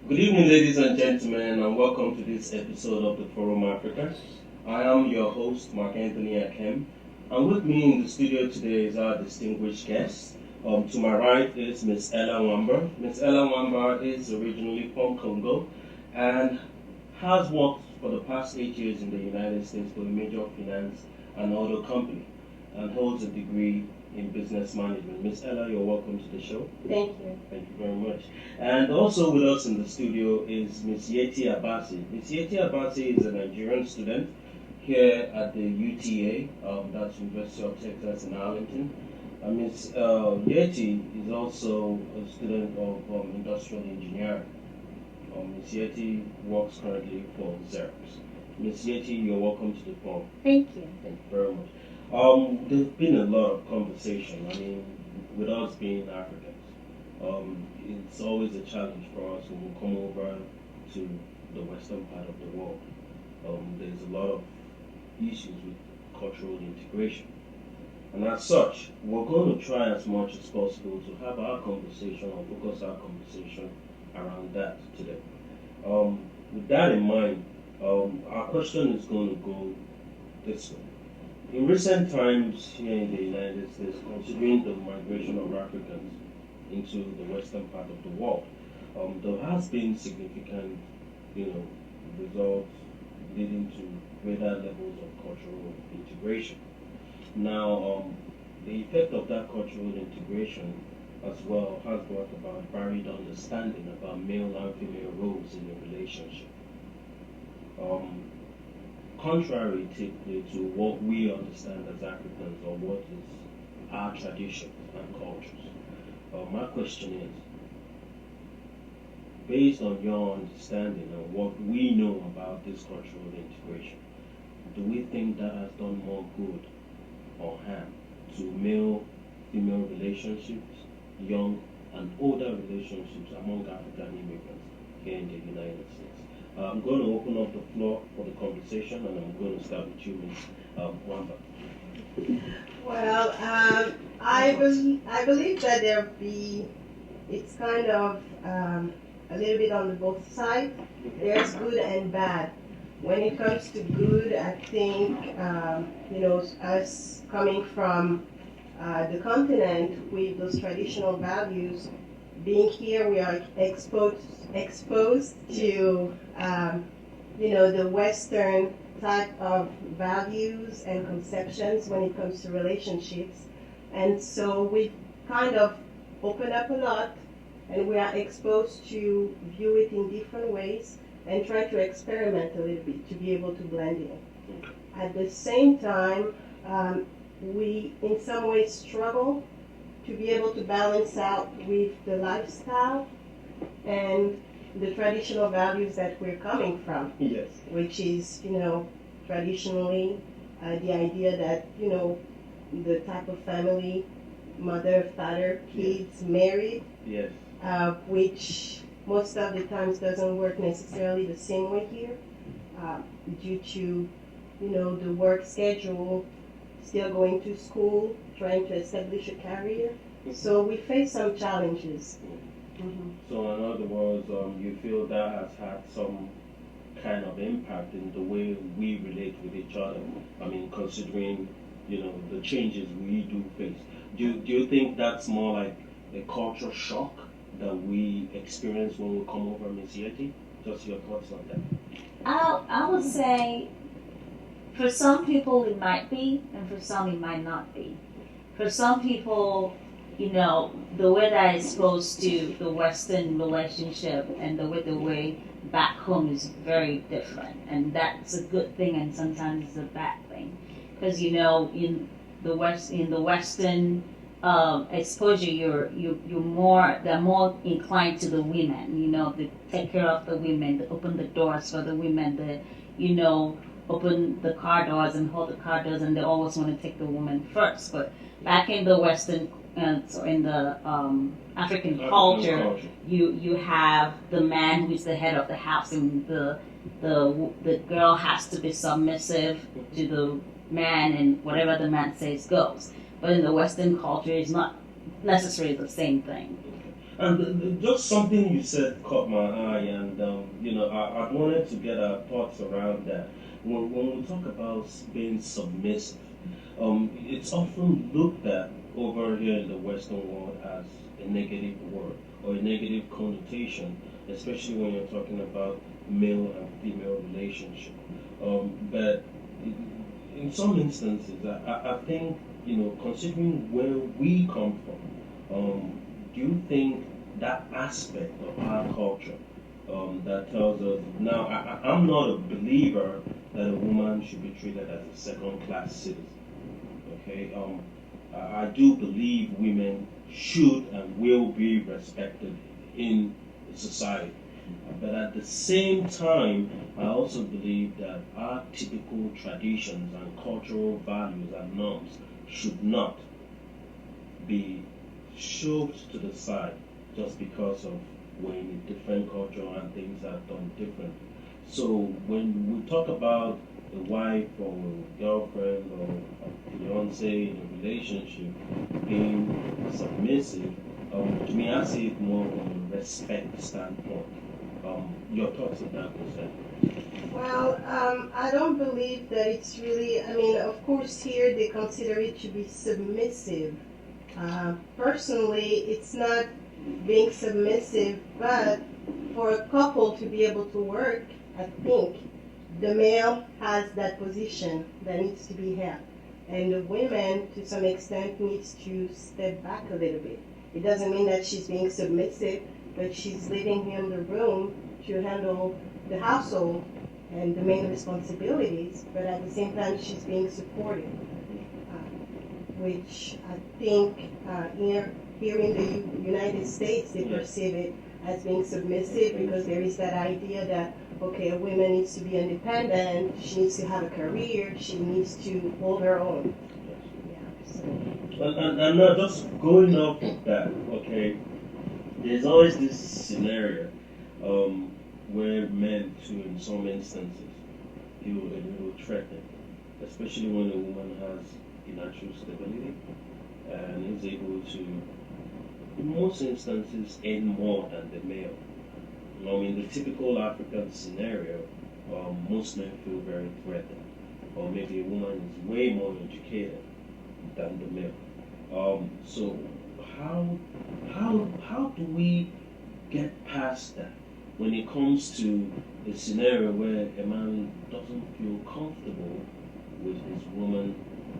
Good evening, ladies and gentlemen, and welcome to this episode of the Forum Africa. I am your host, Mark Anthony Akem, and with me in the studio today is our distinguished guest. To my right is Miss Ella Wamba. Miss Ella Wamba is originally from Congo and has worked for the past 8 years in the United States for a major finance and auto company and holds a degree in business management. Miss Ella, you're welcome to the show. Thank you. Thank you very much. And also with us in the studio is Miss Yeti Abasi. Miss Yeti Abasi is a Nigerian student here at the UTA, that's University of Texas in Arlington. And Miss Yeti is also a student of industrial engineering. Miss Yeti works currently for Xerox. Miss Yeti, you're welcome to the forum. Thank you. Thank you very much. There's been a lot of conversation. I mean, with us being Africans, it's always a challenge for us when we come over to the western part of the world. There's a lot of issues with cultural integration. And as such, we're going to try as much as possible to have our conversation or focus our conversation around that today. With that in mind, our question is going to go this way. In recent times here in the United States, considering the migration of Africans into the western part of the world, there has been significant, results leading to greater levels of cultural integration. Now, the effect of that cultural integration as well has brought about varied understanding about male and female roles in a relationship. Contrary typically to what we understand as Africans or what is our traditions and cultures. My question is, based on your understanding and what we know about this cultural integration, do we think that has done more good or harm to male-female relationships, young and older relationships among African immigrants here in the United States? I'm going to open up the floor for the conversation, and I'm going to start with you, Ms. Wamba. Well, I believe that it's kind of a little bit on both sides. There's good and bad. When it comes to good, I think, us coming from the continent with those traditional values, being here, we are exposed to, the Western type of values and conceptions when it comes to relationships. And so we kind of open up a lot, and we are exposed to view it in different ways and try to experiment a little bit to be able to blend in. At the same time, we in some ways struggle to be able to balance out with the lifestyle and the traditional values that we're coming from. Yes. Which is, traditionally the idea that, the type of family, mother, father, kids, married, yes. Which most of the times doesn't work necessarily the same way here, due to, the work schedule, still going to school, trying to establish a career. So we face some challenges. Mm-hmm. So in other words, you feel that has had some kind of impact in the way we relate with each other. I mean, considering, the changes we do face. Do you think that's more like a culture shock that we experience when we come over, Ms. Yeti? Just your thoughts on that. I would say for some people it might be, and for some it might not be. For some people, the way they're exposed to the Western relationship and the way back home is very different, and that's a good thing, and sometimes it's a bad thing, because in the Western exposure, they're more inclined to the women. They take care of the women, they open the doors for the women, open the car doors and hold the car doors, and they always want to take the woman first. But back in the Western, so in the African culture, you have the man who is the head of the house, and the girl has to be submissive to the man, and whatever the man says goes. But in the Western culture, it's not necessarily the same thing. And just something you said caught my eye, and I wanted to get our thoughts around that. When we talk about being submissive, it's often looked at over here in the Western world as a negative word or a negative connotation, especially when you're talking about male and female relationship. But in some instances, I think, considering where we come from, do you think that aspect of our culture that tells us now, I'm not a believer that a woman should be treated as a second class citizen. Okay, I do believe women should and will be respected in society. But at the same time, I also believe that our typical traditions and cultural values and norms should not be shoved to the side just because of we're in a different culture and things are done differently. So when we talk about a wife or a girlfriend or a fiance in a relationship being submissive, to me I see it more from a respect standpoint. Your thoughts on that, Jose? Well, I don't believe that it's really, I mean, of course, here they consider it to be submissive. Personally, it's not being submissive, but for a couple to be able to work, I think the male has that position that needs to be held. And the women, to some extent, needs to step back a little bit. It doesn't mean that she's being submissive, but she's leaving him the room to handle the household and the main responsibilities, but at the same time she's being supportive, which I think here in the United States they perceive it as being submissive because there is that idea that, okay, a woman needs to be independent, she needs to have a career, she needs to hold her own. Yeah, so. And now just going off of that, okay, there's always this scenario where men, too, in some instances, feel a little threatened, especially when a woman has financial stability and is able to, in most instances, earn more than the male. I mean, the typical African scenario, most men feel very threatened, or maybe a woman is way more educated than the male. So, how do we get past that when it comes to a scenario where a man doesn't feel comfortable with his woman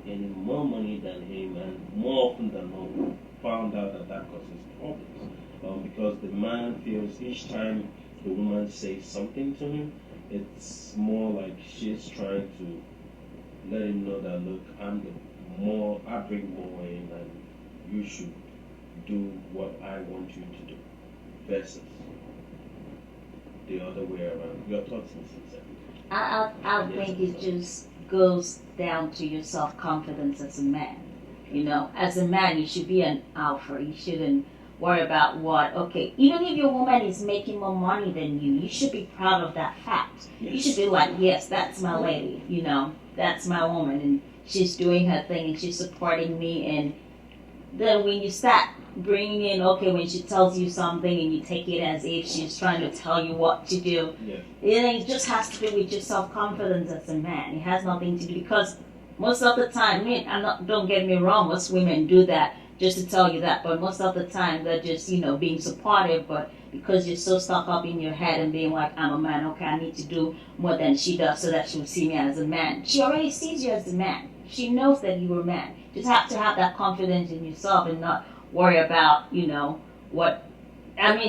earning more money than him, and more often than not, found out that causes problems because the man feels each time the woman says something to him, it's more like she's trying to let him know that, look, I bring more in, and you should do what I want you to do, versus the other way around. Your thoughts, Mrs. Zach? I think it just goes down to your self confidence as a man. As a man, you should be an alpha. You shouldn't worry about okay, even if your woman is making more money than you, you should be proud of that fact. Yes. You should be like, yes, that's my lady, that's my woman, and she's doing her thing and she's supporting me. And then when you start bringing in, okay, when she tells you something and you take it as if she's trying to tell you what to do, it just has to do with your self-confidence as a man. It has nothing to do, because most of the time, don't get me wrong, most women do that just to tell you that, but most of the time they're just, being supportive, but because you're so stuck up in your head and being like, I'm a man, okay, I need to do more than she does so that she'll see me as a man. She already sees you as a man. She knows that you're a man. You just have to have that confidence in yourself and not worry about,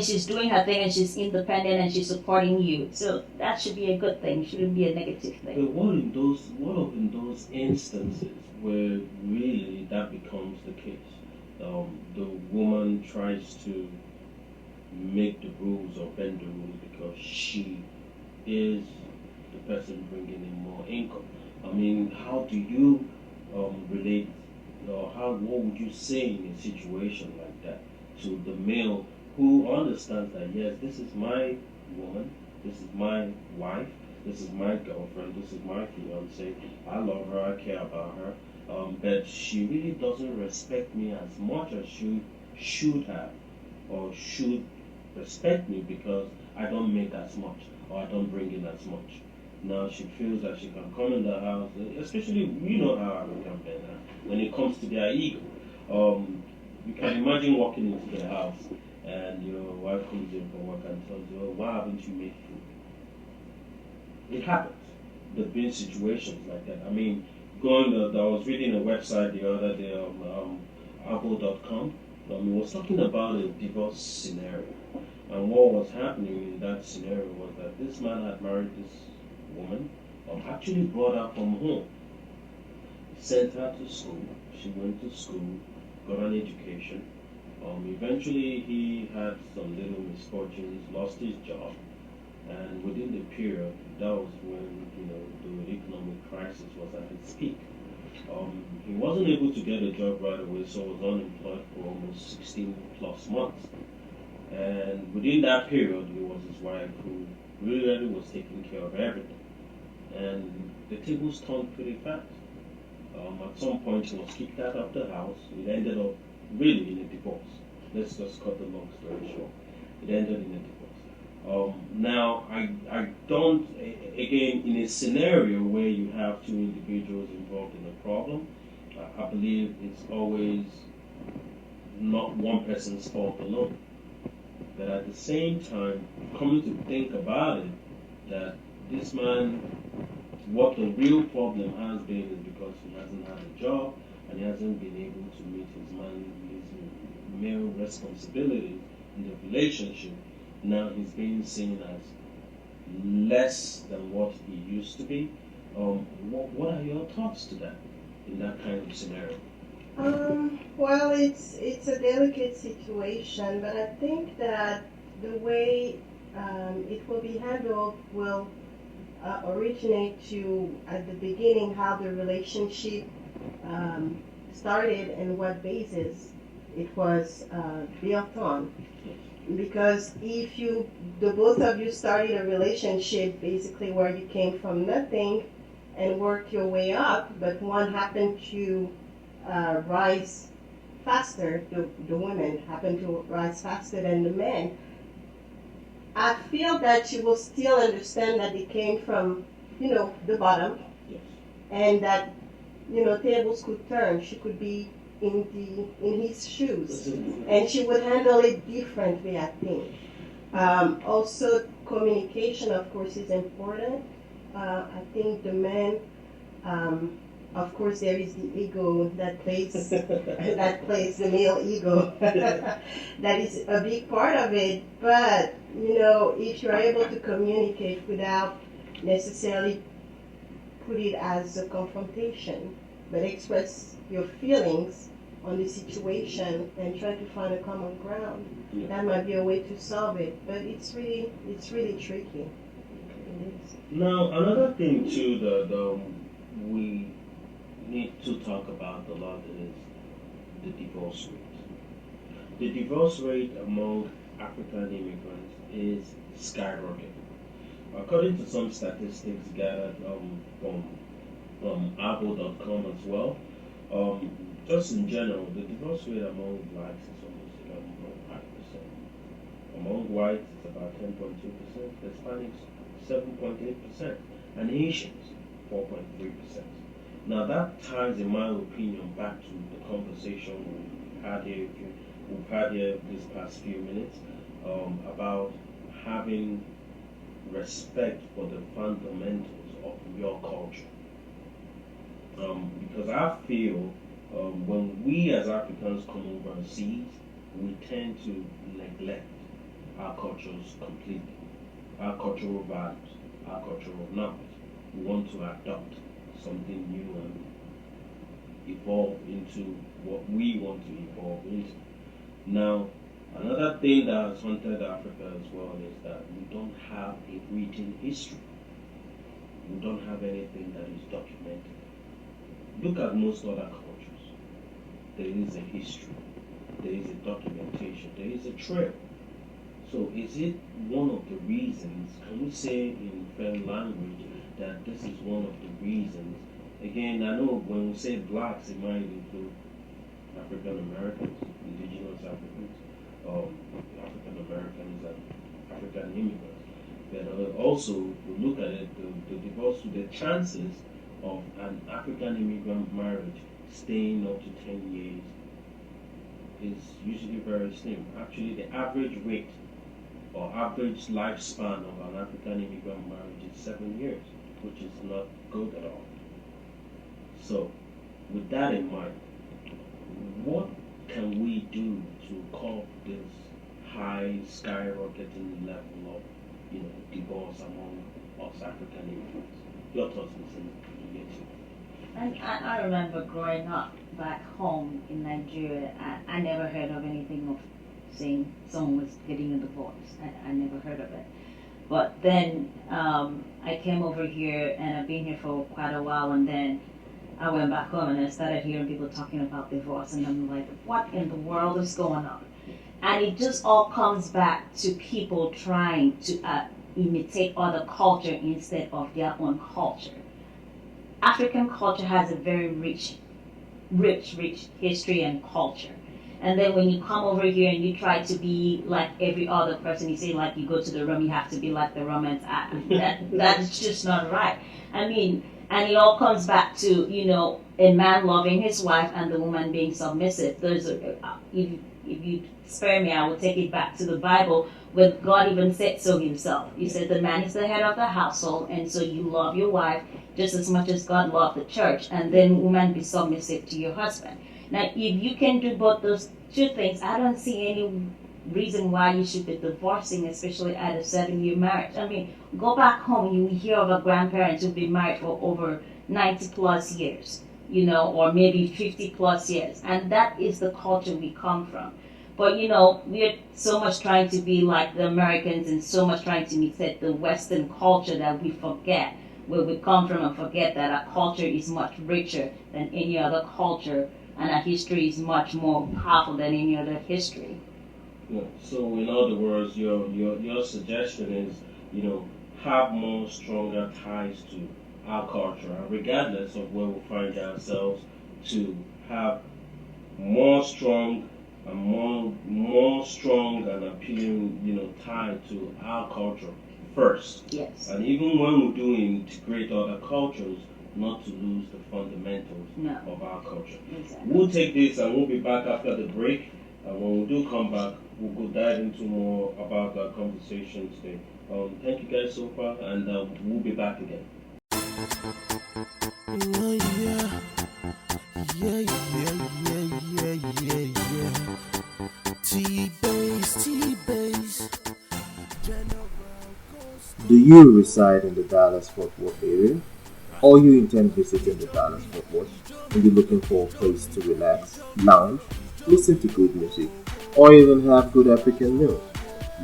she's doing her thing and she's independent and she's supporting you. So that should be a good thing. It shouldn't be a negative thing. But what in those instances where really that becomes the case? The woman tries to make the rules or bend the rules because she is the person bringing in more income. I mean, how do you relate, or what would you say in a situation like that to the male who understands that, yes, this is my woman, this is my wife, this is my girlfriend, this is my fiance, I love her, I care about her, but she really doesn't respect me as much as she should have, or should respect me because I don't make as much or I don't bring in as much. Now she feels that she can come in the house, especially you know how African men are when it comes to their ego. You can imagine walking into the house and your wife comes in from work and tells you, "Oh, why haven't you made food?" It happens. There've been situations like that. I mean, I was reading a website the other day on Apple.com. It was talking about a divorce scenario. And what was happening in that scenario was that this man had married this woman, actually brought her from home, sent her to school. She went to school, got an education. Eventually, he had some little misfortunes, lost his job, and within the period, that was when the economic crisis was at its peak. He wasn't able to get a job right away, so was unemployed for almost 16 plus months. And within that period, it was his wife who really was taking care of everything. And the tables turned pretty fast. At some point, he was kicked out of the house. It ended up really in a divorce. Let's just cut the long story short. It ended in a divorce. Now, I don't, again, in a scenario where you have two individuals involved in a problem, I believe it's always not one person's fault alone. But at the same time, coming to think about it, that this man, what the real problem has been is because he hasn't had a job and he hasn't been able to meet his male responsibilities in the relationship. Now he's being seen as less than what he used to be. What are your thoughts to that in that kind of scenario? Well, it's a delicate situation, but I think that the way it will be handled will originate to at the beginning how the relationship started and what basis it was built on. Because if the both of you started a relationship basically where you came from nothing and worked your way up, but one happened to rise faster, the women happen to rise faster than the men, I feel that she will still understand that they came from, the bottom, Yes. and that, tables could turn. She could be in his shoes, and she would handle it differently, I think. Also, communication, of course, is important. I think the men, of course, there is the ego that plays the male ego. That is a big part of it. But if you're able to communicate without necessarily put it as a confrontation, but express your feelings on the situation and try to find a common ground, that might be a way to solve it. But it's really tricky. It is. Now, another thing too that we need to talk about a lot is the divorce rate. The divorce rate among African immigrants is skyrocketing. According to some statistics gathered from Apple.com as well, just in general, the divorce rate among blacks is almost 11.5%. Among whites, it's about 10.2%, Hispanics, 7.8%, and Asians, 4.3%. Now that ties, in my opinion, back to the conversation we've had here this past few minutes about having respect for the fundamentals of your culture. Because I feel when we as Africans come overseas, we tend to neglect our cultures completely, our cultural values, our cultural norms. We want to adopt something new and evolve into what we want to evolve into. Now, another thing that has haunted Africa as well is that we don't have a written history. We don't have anything that is documented. Look at most other cultures. There is a history. There is a documentation. There is a trail. So is it one of the reasons, can we say in fair language, that this is one of the reasons? Again, I know when we say blacks, it might include African Americans, indigenous Africans, African Americans and African immigrants. But also, we look at it, the divorce, the chances of an African immigrant marriage staying up to 10 years is usually very slim. Actually, the average rate or average lifespan of an African immigrant marriage is 7 years, which is not good at all. So, with that in mind, what can we do to curb this high skyrocketing level of, divorce among us African immigrants? Your thoughts, Mr. Yeti? And I remember growing up back home in Nigeria, I never heard of anything of saying someone was getting a divorce. I never heard of it. But then I came over here and I've been here for quite a while, and then I went back home and I started hearing people talking about divorce, and I'm like, what in the world is going on? And it just all comes back to people trying to imitate other culture instead of their own culture. African culture has a very rich history and culture. And then when you come over here and you try to be like every other person, you say like you go to the Rome, you have to be like the Romans. That's just not right. I mean, and it all comes back to, a man loving his wife and the woman being submissive. If you spare me, I will take it back to the Bible, where God even said so himself. He said the man is the head of the household, and so you love your wife just as much as God loved the church, and then woman be submissive to your husband. Now, if you can do both those two things, I don't see any reason why you should be divorcing, especially at a 7-year marriage. I mean, go back home, you hear of a grandparent who've been married for over 90 plus years, or maybe 50 plus years. And that is the culture we come from. But, we're so much trying to be like the Americans and so much trying to imitate the Western culture that we forget where we come from and forget that our culture is much richer than any other culture, and our history is much more powerful than any other history. Yeah. So, in other words, your suggestion is, have more stronger ties to our culture, and regardless of where we find ourselves, to have more strong and appealing, tie to our culture first. Yes. And even when we do integrate other cultures, not to lose the fundamentals of our culture. Exactly. We'll take this and we'll be back after the break. And when we do come back, we'll go dive into more about our conversation today. Thank you guys so far, and we'll be back again. T-Base. Do you reside in the Dallas-Fort Worth area? Or you intend visiting the Dallas-Fort Worth and you're looking for a place to relax, lounge, listen to good music, or even have good African meals?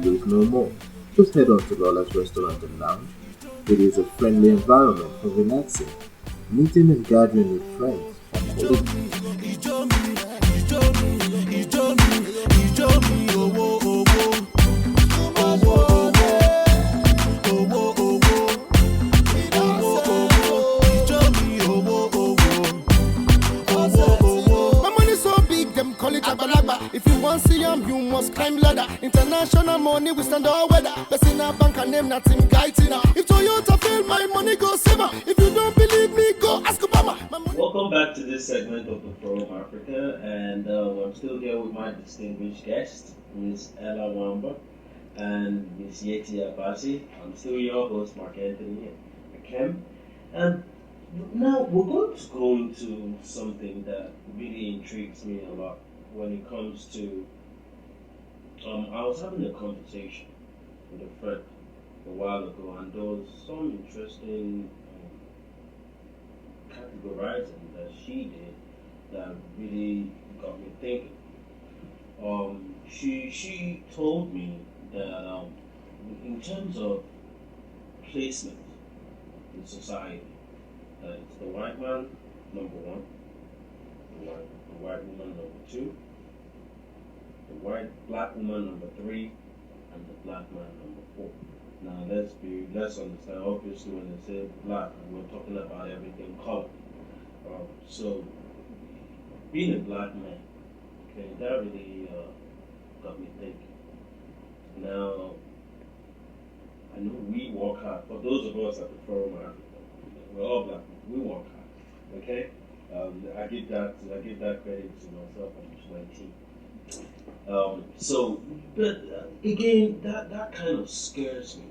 Look no more. Just head on to Lola's Restaurant and Lounge. It is a friendly environment for relaxing, meeting and gathering with friends, or colleagues. If you want to see him, you must climb ladder. International money, we stand all weather. Best in our bank and name, not him guiding. If Toyota fail, my money go saver. If you don't believe me, go ask Obama. Welcome back to this segment of the Forum Africa, and I'm still here with my distinguished guest, Ms. Ella Wamba and Ms. Yeti Abasi. I'm still your host, Mark Anthony Akem. And now we're going to go into something that really intrigues me a lot when it comes to, I was having a conversation with a friend a while ago, and there was some interesting categorizing that she did that really got me thinking. She told me that in terms of placement in society, it's the white man, number one, the white woman, number two, the black woman, number three, and the black man, number four. Now let's understand, obviously when they say black, we're talking about everything color. So being a black man, okay, that really got me thinking. Now, I know we work hard. For those of us at the Forum Africa, we're all black. We work hard. Okay, I give that credit to myself and to my team. But again, that kind of scares me.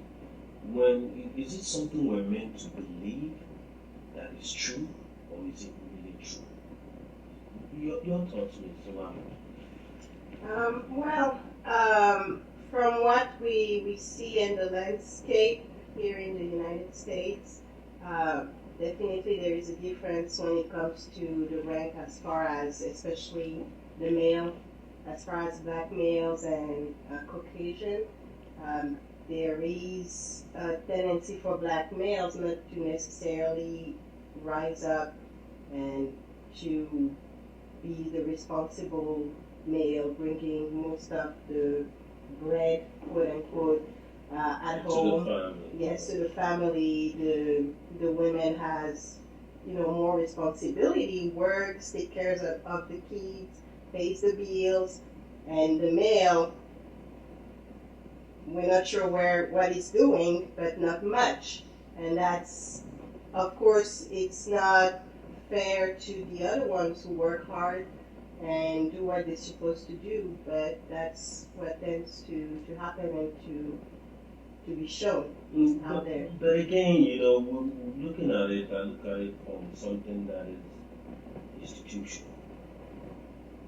Is it something we're meant to believe that is true, or is it really true? Your thoughts, Mr. Mohammed? Well, from what we see in the landscape here in the United States, definitely there is a difference when it comes to the rank as far as, especially the male, as far as black males and Caucasian. There is a tendency for black males not to necessarily rise up and to be the responsible male, bringing most of the bread, quote unquote, at home. To the family. Yes, to the family. The women has, more responsibility, works, take care of the kids, pays the bills, and the male, we're not sure what he's doing, but not much. And that's, of course, it's not fair to the other ones who work hard and do what they're supposed to do, but that's what tends to happen and to be shown out there. But again, we're looking at it, I look at it from something that is institutional.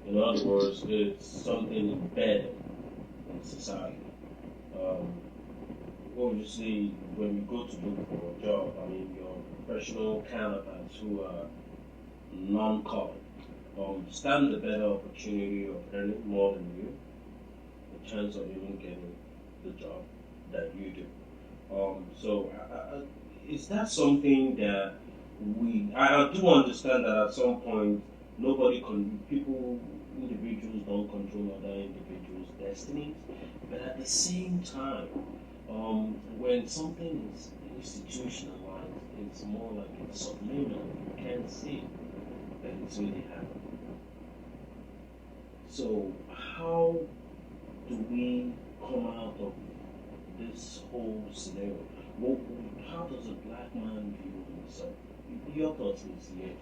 In other words, it's something embedded in society. Obviously, when you go to look for a job, I mean, your professional counterparts who are non-colored stand a better opportunity of earning more than you, the chance of even getting the job that you do. Is that something that I do understand that at some point individuals don't control other individuals' destinies, but at the same time, when something is institutionalized, it's more like it's subliminal. You can't see it, that it's really happening. So how do we come out of this whole scenario? How does a black man view himself? Your thoughts, Ms. Ye?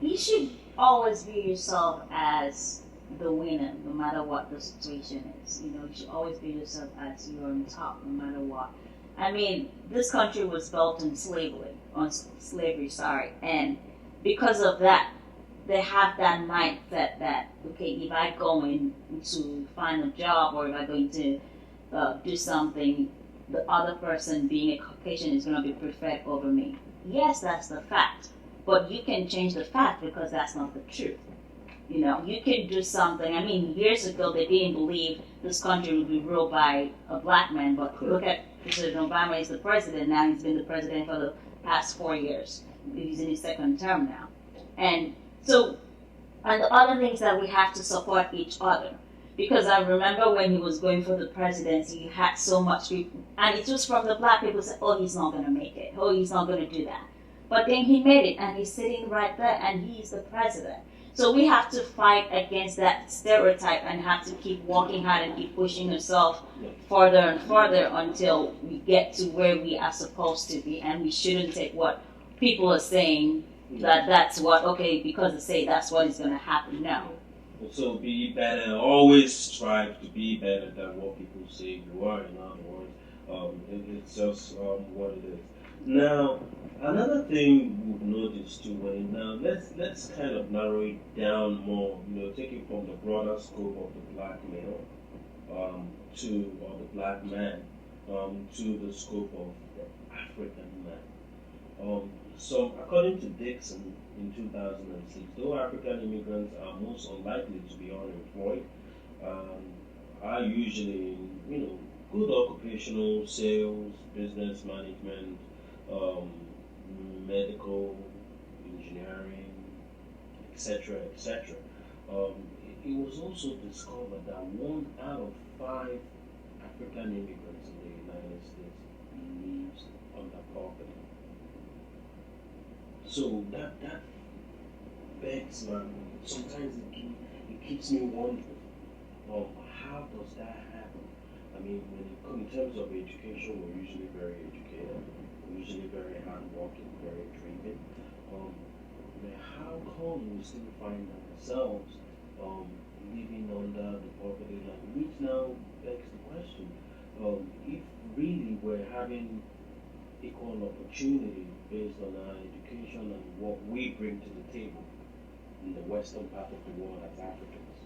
You should always view yourself as the winner, no matter what the situation is. You should always view yourself as you're on top, no matter what. I mean, this country was built on slavery, and because of that, they have that mindset that, okay, if I go in to find a job or if I'm going to do something, the other person being a Caucasian is going to be preferred over me. Yes, that's the fact. But you can change the fact because that's not the truth. You can do something. I mean, years ago they didn't believe this country would be ruled by a black man, but look at President Obama is the president now. He's been the president for the past 4 years. He's in his second term now. And the other things that we have to support each other. Because I remember when he was going for the presidency, he had so much people, and it was from the black people said, oh, he's not going to make it. Oh, he's not going to do that. But then he made it, and he's sitting right there, and he's the president. So we have to fight against that stereotype and have to keep working hard and keep pushing ourselves further and further until we get to where we are supposed to be. And we shouldn't take what people are saying that's what, okay, because they say that's what is going to happen. No. So be better. Always strive to be better than what people say you are. In other words, it's just what it is. Now, another thing we've noticed too, now let's kind of narrow it down more. Take it from the broader scope of the black male or the black man to the scope of the African man. So, according to Dixon in 2006, though African immigrants are most unlikely to be unemployed, are usually in good occupational sales, business management, medical, engineering, etc., etc. It was also discovered that 1 out of 5 African immigrants in the United States lives under poverty. So that begs, man. Sometimes it keeps me wondering. How does that happen? I mean, when it comes in terms of education, we're usually very educated, we're usually very hardworking, very driven. Um, but how come we still find ourselves um, living under the poverty line? Which now begs the question: if really we're having equal opportunity based on our education and what we bring to the table in the western part of the world as Africans,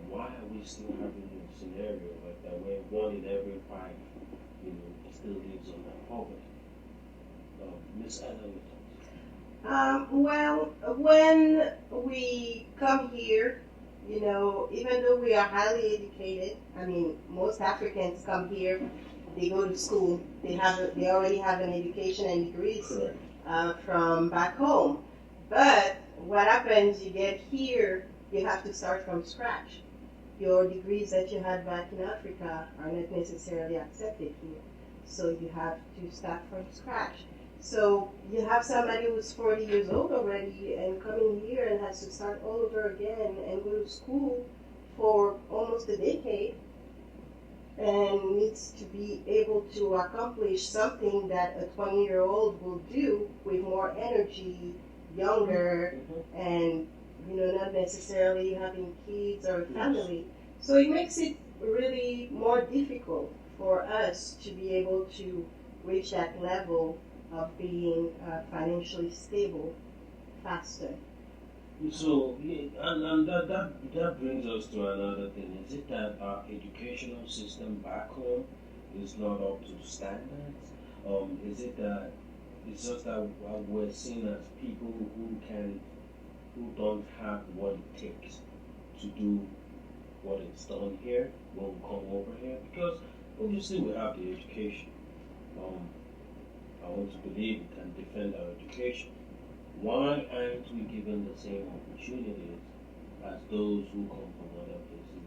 why are we still having a scenario like that where one in every five, still lives on that poverty? Miss Ellen. Well, when we come here, even though we are highly educated, I mean, most Africans come here, they go to school, they already have an education and degrees from back home. But what happens, you get here, you have to start from scratch. Your degrees that you had back in Africa are not necessarily accepted here. So you have to start from scratch. So you have somebody who's 40 years old already and coming here and has to start all over again and go to school for almost a decade and needs to be able to accomplish something that a 20-year-old will do with more energy, younger, and not necessarily having kids or a family. So it makes it really more difficult for us to be able to reach that level of being financially stable faster. So, yeah, and that brings us to another thing. Is it that our educational system back home is not up to standards? Is it that it's just that we're seen as people who don't have what it takes to do what is done here when we come over here? Because obviously we have the education. I want to believe we can defend our education. Why aren't we given the same opportunities as those who come from other places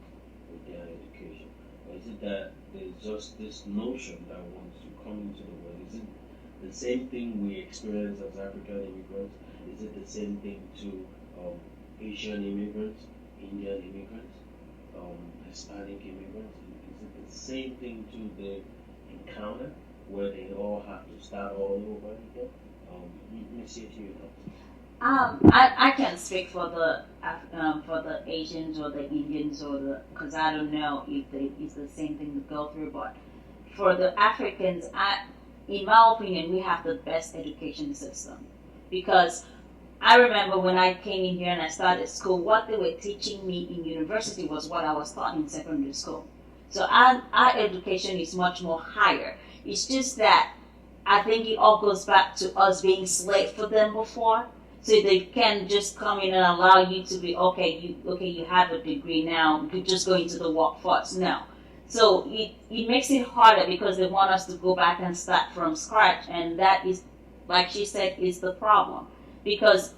with their education? Or is it that there's just this notion that once you come into the world, is it the same thing we experience as African immigrants? Is it the same thing to Asian immigrants, Indian immigrants, Hispanic immigrants? Is it the same thing to the encounter where they all have to start all over again? Let me see it to you. I can't speak for the Asians or the Indians because I don't know if it's the same thing to go through. But for the Africans, in my opinion, we have the best education system because I remember when I came in here and I started school, what they were teaching me in university was what I was taught in secondary school. So our education is much more higher. It's just that I think it all goes back to us being slaves for them before. So they can just come in and allow you to be, you have a degree now, you're just going to the workforce. No. So it makes it harder because they want us to go back and start from scratch. And that is, like she said, is the problem. Because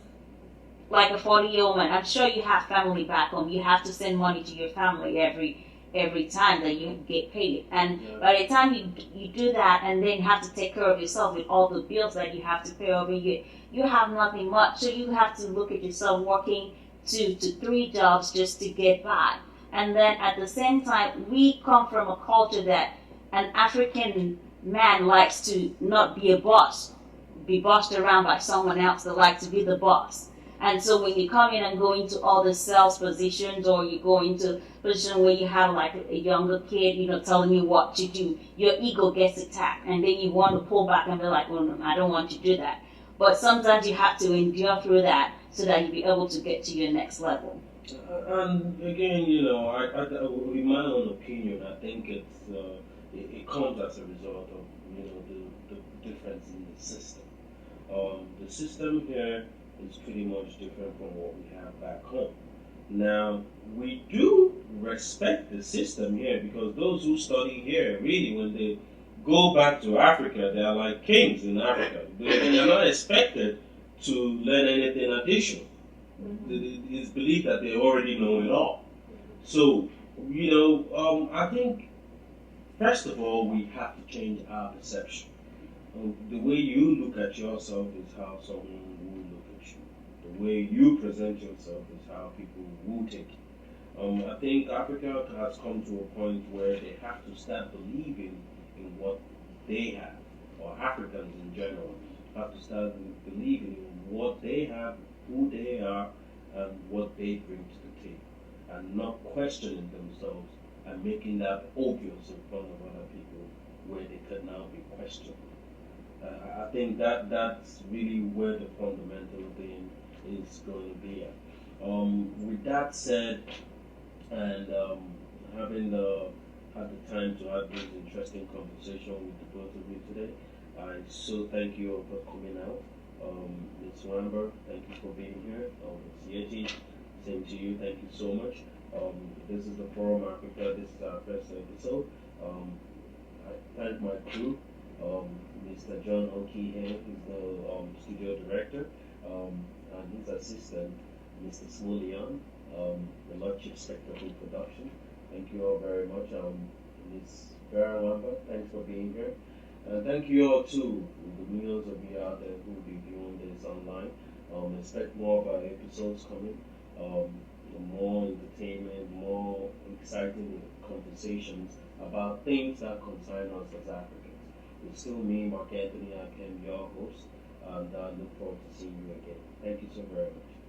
like a 40-year-old man, I'm sure you have family back home. You have to send money to your family every time that you get paid. And by the time you do that and then have to take care of yourself with all the bills that you have to pay over year, you have nothing much. So you have to look at yourself working 2 to 3 jobs just to get by. And then at the same time, we come from a culture that an African man likes to not be a boss, be bossed around by someone else that likes to be the boss. And so when you come in and go into all the sales positions or you go into a position where you have like a younger kid, telling you what to do, your ego gets attacked. And then you want to pull back and be like, well, no, I don't want to do that. But sometimes you have to endure through that so that you'll be able to get to your next level. And again, in my own opinion, I think it comes as a result of the difference in the system. The system here is pretty much different from what we have back home. Now, we do respect the system here because those who study here, really, when they go back to Africa, they are like kings in Africa. They are not expected to learn anything additional. It's believed that they already know it all. So, I think, first of all, we have to change our perception. The way you look at yourself is how someone will look at you. The way you present yourself is how people will take you. I think Africa has come to a point where they have to start believing in what they have, or Africans in general have to start believing in what they have, who they are, and what they bring to the table, and not questioning themselves and making that obvious in front of other people where they could now be questioned. I think that's really where the fundamental thing is going to be at. With that said, and having had the time to have this interesting conversation with the both of you today, I so thank you all for coming out. Ms. Wamber, thank you for being here. Ms. Yeti, same to you, thank you so much. This is the Forum Africa, this is our first episode. I thank my crew. Mr. John Oki here, who's the studio director, and his assistant, Mr. Smulian, the Lord Chief Spectacle Production. Thank you all very much. Ms. Vera Wamba, thanks for being here. And thank you all too, the millions of you out there who will be viewing this online. Expect more of our episodes coming. More entertainment, more exciting conversations about things that concern us as Africans. It's still me, Mark Anthony, I am your host, and I look forward to seeing you again. Thank you so very much.